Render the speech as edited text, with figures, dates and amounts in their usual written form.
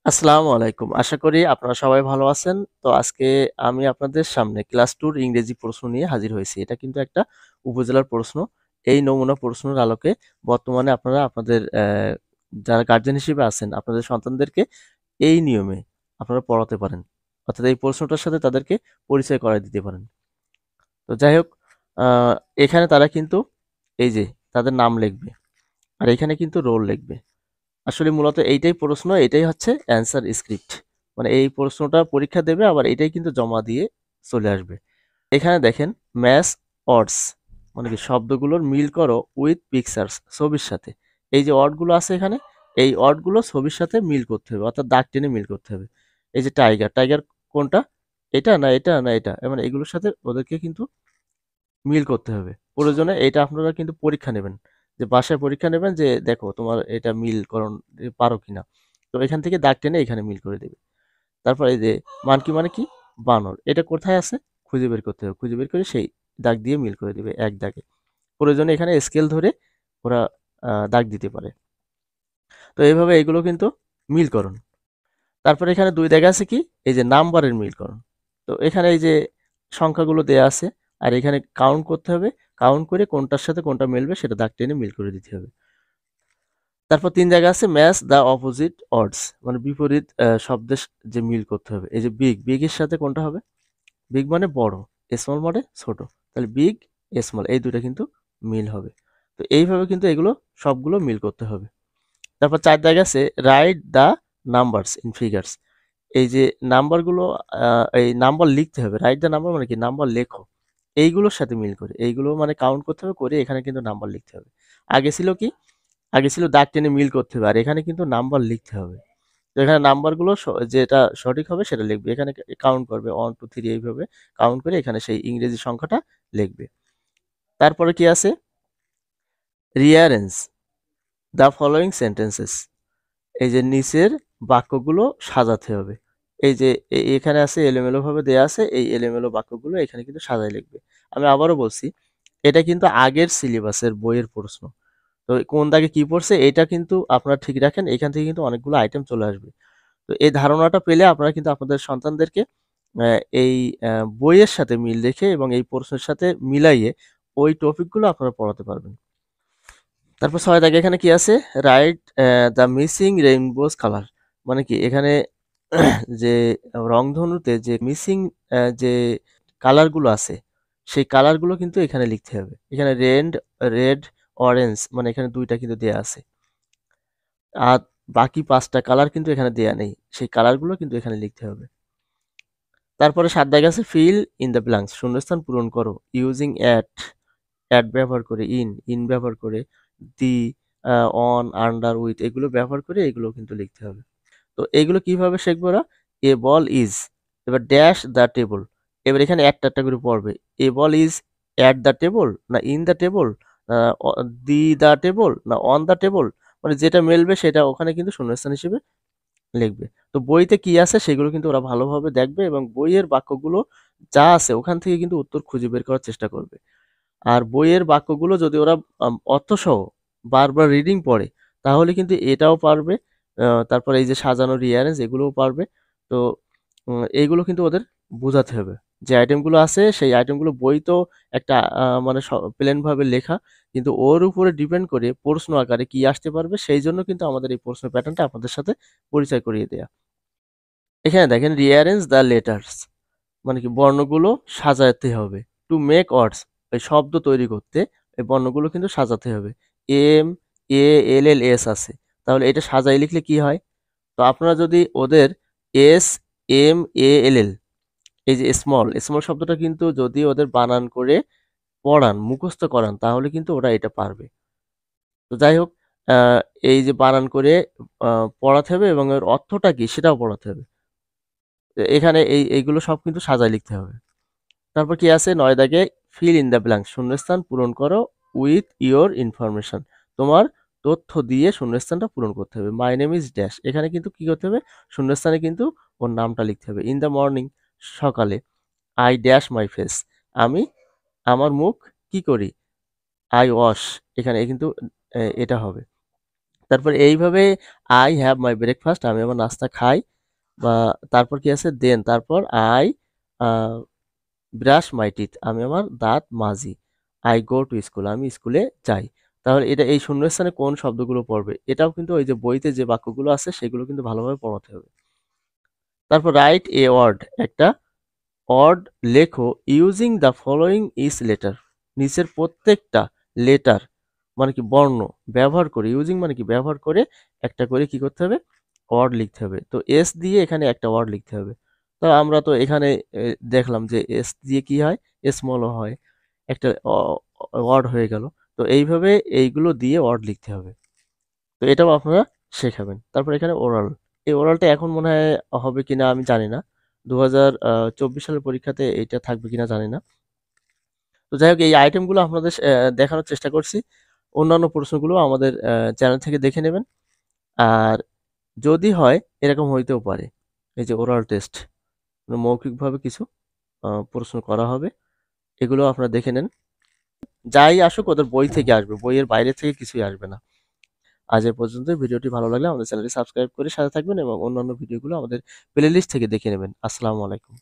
আসসালামু আলাইকুম। আশা করি আপনারা সবাই ভালো আছেন। তো আজকে আমি আপনাদের সামনে ক্লাস 2 র ইংরেজি প্রশ্ন নিয়ে হাজির হয়েছি। এটা কিন্তু একটা উপজেলার প্রশ্ন। এই নমুনা প্রশ্নের আলোকে বর্তমানে আপনারা আপনাদের যারা গার্ডিয়ান হিসেবে আছেন, আপনাদের সন্তানদেরকে এই নিয়মে আপনারা পড়াতে পারেন। অর্থাৎ এই প্রশ্নটার সাথে তাদেরকে পরিচয় করায় দিতে পারেন। তো যাই হোক, আ এখানে তারা কিন্তু এই যে তাদের নাম লিখবে। আর এখানে কিন্তু রোল লিখবে। আসলে মূলত এইটাই প্রশ্ন, এটাই হচ্ছে অ্যান্সার স্ক্রিপ্ট। মানে এই প্রশ্নটা পরীক্ষা দেবে, আবার এটাই কিন্তু জমা দিয়ে চলে আসবে। এখানে দেখেন ম্যাচ অর্ডস, মানে কি শব্দগুলোর মিল করো উইথ পিকচার্স, ছবির সাথে। এই যে ওয়ার্ডগুলো আছে এখানে, এই ওয়ার্ডগুলো ছবির সাথে মিল করতে হবে, অর্থাৎ দাগ টেনে মিল করতে হবে। এই যে টাইগার, টাইগার কোনটা? এটা না এটা না এটা, মানে এগুলোর সাথে ওদেরকে কিন্তু মিল করতে হবে। প্রয়োজনে এটা আপনারা কিন্তু পরীক্ষা নেবেন। যে বাসায় পরীক্ষা নেবেন যে দেখো তোমার এটা মিলকরণ পারো কিনা। তো এখান থেকে দাগ টেনে এখানে মিল করে দেবে। তারপর এই যে মানকি মানে কি? বানর। এটা কোথায় আছে? খুঁজে বের করতে হবে। খুঁজে বের করে সেই দাগ দিয়ে মিল করে দেবে এক দাগে। প্রয়োজনে এখানে স্কেল ধরে ওরা দাগ দিতে পারে। তো এইভাবে এগুলো কিন্তু মিলকরণ। তারপরে এখানে ২ দাগে আছে কি? এই যে নাম্বারের মিলকরণ। তো এখানে এই যে সংখ্যাগুলো দেয়া আছে, আর এখানে কাউন্ট করতে হবে। কাউন্ট করে কোনটার সাথে কোনটা মিলবে সেটা দাগ টেনে মিল করে দিতে হবে। তারপর ৩ জায়গা আছে ম্যাচ দ্য অপোজিট অডস, মানে বিপরীত শব্দের যে মিল করতে হবে। এই যে বিগ, বিগ এর সাথে কোনটা হবে? বিগ মানে বড়, স্মল মানে ছোট। তাহলে বিগ, স্মল এই ২ টা কিন্তু মিল হবে। তো এইভাবে কিন্তু এগুলো সবগুলো মিল করতে হবে। তারপর ৪ জায়গা আছে write the numbers in figures. এই যে নাম্বারগুলো, এই নাম্বার লিখতে হবে। রাইট দ্য নাম্বার মানে কি? নাম্বার লেখো। এইগুলোর সাথে মিল করে। এইগুলো মানে কাউন্ট করতে হবে, করে এখানে কিন্তু নাম্বার লিখতে হবে। আগে ছিল কি? আগে ছিল দাগ টেনে মিল করতে হবে। আর এখানে কিন্তু নাম্বার লিখতে হবে। তো এখানে নাম্বারগুলো যেটা সঠিক হবে সেটা লিখবে। এখানে কাউন্ট করবে 1, 2, 3 এইভাবে কাউন্ট করে এখানে সেই ইংরেজি সংখ্যাটা লিখবে। তারপরে কি আছে? Rearrange the following sentences. এই যে নিচের বাক্যগুলো সাজাতে হবে। এই যে এখানে আছে এলোমেলোভাবে দেয়া আছে, এই এলোমেলো বাক্যগুলো এখানে কিন্তু সাজায় লিখবে। আমি আবারও বলছি, এটা কিন্তু আগের সিলেবাসের বইয়ের প্রশ্ন। তো কোন দাগে কি পড়ছে এটা কিন্তু আপনারা ঠিক রাখেন। এখান থেকে কিন্তু অনেকগুলো আইটেম চলে আসবে। তো এই ধারণাটা পেলে আপনারা কিন্তু আপনাদের সন্তানদেরকে অ্যা এই বইয়ের সাথে মিল রেখে এবং এই প্রশ্নের সাথে মিলাইয়ে ওই টপিকগুলো আপনারা পড়াতে পারবেন। তারপর ৬ দাগে এখানে কি আছে? Write the missing rainbows colour. মানে কি? এখানে যে রংধনুতে যে মিসিং যে কালারগুলো আছে, সেই কালারগুলো কিন্তু এখানে লিখতে হবে। এখানে রেড, অরেঞ্জ, মানে এখানে ২ টা কিন্তু দেয়া আছে। আর বাকি ৫ টা কালার কিন্তু এখানে দেয়া নেই। সেই কালারগুলো কিন্তু এখানে লিখতে হবে। তারপরে ৭ দাগে আছে ফিল ইন দ্য ব্ল্যাংকস, শূন্যস্থান পূরণ করো ইউজিং অ্যাট ব্যবহার করে, ইন ব্যবহার করে, দি, অন, আন্ডার, উইথ এগুলো ব্যবহার করে এগুলো কিন্তু লিখতে হবে। তো এগুলো কিভাবে শিখবো ওরা? এ বল ইজ, এবার ড্যাশ দ্য টেবল। এবার এখানে একটা করে পড়বে। এ বল ইজ অ্যাট দ্য টেবল, না ইন দ্য টেবল, না দি দ্য টেবল, না অন দ্য টেবল, মানে যেটা মিলবে সেটা ওখানে কিন্তু শূন্যস্থান হিসেবে লিখবে। তো বইতে কি আছে সেগুলো কিন্তু ওরা ভালোভাবে দেখবে এবং বইয়ের বাক্যগুলো যা আছে ওখান থেকে কিন্তু উত্তর খুঁজে বের করার চেষ্টা করবে। আর বইয়ের বাক্যগুলো যদি ওরা অর্থসহ বারবার রিডিং পড়ে, তাহলে কিন্তু এটাও পারবে। তারপরে এই যে সাজানো রিঅ্যারেঞ্জ এগুলোও পারবে। তো এইগুলো কিন্তু ওদের বোঝাতে হবে। যে আইটেমগুলো আছে সেই আইটেমগুলো বইতেও একটা মানে প্লেন ভাবে লেখা। কিন্তু ওর উপরে ডিপেন্ড করে প্রশ্ন আকারে কি আসতে পারবে সেইজন্য কিন্তু আমাদের এই প্রশ্ন প্যাটার্নটা আপনাদের সাথে পরিচয় করিয়ে দেয়া। এখানে দেখেন রিঅ্যারেঞ্জ দ্য লেটার্স, মানে কি বর্ণগুলো সাজাতে হবে। টু মেক ওয়ার্ডস, এই শব্দ তৈরি করতে এই বর্ণগুলো কিন্তু সাজাতে হবে। এম, এ, এল, এল, এস আছে। তাহলে এটা সাজাই লিখলে কি হয়? তো আপনারা যদি ওদের এস, এম, এ, এল, এল, এই যে স্মল, স্মল শব্দটা কিন্তু যদি ওদের বানান করে পড়ান, মুখস্থ করান তাহলে কিন্তু ওরা এটা পারবে। তো যাই হোক, আ এই যে বানান করে আ পড়াতে হবে এবং এর অর্থটা কি সেটাও পড়াতে হবে। এখানে এইগুলো সব কিন্তু সাজায় লিখতে হবে। তারপর কি আছে ৯ দাগে ফিল ইন দ্য ব্ল্যাঙ্কস, শূন্যস্থান পূরণ করো উইথ ইওর ইনফরমেশন। তোমার তথ্য দিয়ে শূন্যস্থানটা পূরণ করতে হবে। মাই নেম ইজ ড্যাশ, এখানে কিন্তু কি করতে হবে? শূন্যস্থানে কিন্তু ওর নামটা লিখতে হবে। ইন দ্য মর্নিং, সকালে। আই ড্যাশ মাই ফেস, আমি আমার মুখ কি করি? আই ওয়াশ, এখানে কিন্তু এটা হবে। তারপর এইভাবে আই হ্যাভ মাই ব্রেকফাস্ট, আমি আমার নাস্তা খাই, বা তারপর কি আছে দেন, তারপর আই ব্রাশ মাই টিথ, আমি আমার দাঁত মাজি, আই গো টু স্কুল, আমি স্কুলে যাই। তাহলে এটা এই শূন্যস্থানে কোন শব্দগুলো পড়বে, এটাও কিন্তু ওই যে বইতে যে বাক্যগুলো আছে সেগুলো কিন্তু ভালোভাবে পড়াতে হবে। তারপর রাইট এ ওয়ার্ড, একটা ওয়ার্ড লেখো using the following is letter, নিচের প্রত্যেকটা লেটার মানে কি বর্ণ ব্যবহার করে, ইউজিং মানে কি ব্যবহার করে একটা করে কি করতে হবে, ওয়ার্ড লিখতে হবে। তো এস দিয়ে এখানে একটা ওয়ার্ড লিখতে হবে। তো আমরা তো এখানে দেখলাম যে এস দিয়ে কি হয়, স্মলও হয়, একটা ওয়ার্ড হয়ে গেল। তো এইভাবে এইগুলো দিয়ে ওয়ার্ড লিখতে হবে। তো এটাও আপনারা শেখাবেন। তারপর এখানে ওরাল, এই ওরালটা এখন মনে হয় হবে কিনা আমি জানি না, 2024 সালের পরীক্ষাতে এইটা থাকবে কিনা জানি না। তো যাই হোক এই আইটেমগুলো আপনাদের দেখানোর চেষ্টা করছি। অন্যান্য প্রশ্নগুলো আমাদের চ্যানেল থেকে দেখে নেবেন। আর যদি হয় এরকম হইতেও পারে, এই যে ওরাল টেস্ট মৌখিকভাবে কিছু প্রশ্ন করা হবে, এগুলো আপনারা দেখে নেন। যাই আসুক ওদের বই থেকে আসবে, বইয়ের বাইরে থেকে কিছুই আসবে না। আজ এ পর্যন্তই। ভিডিওটি ভালো লাগলে আমাদের চ্যানেলটি সাবস্ক্রাইব করে সাথে থাকবেন এবং অন্যান্য ভিডিওগুলো আমাদের প্লেলিস্ট থেকে দেখে নেবেন। আসসালামু আলাইকুম।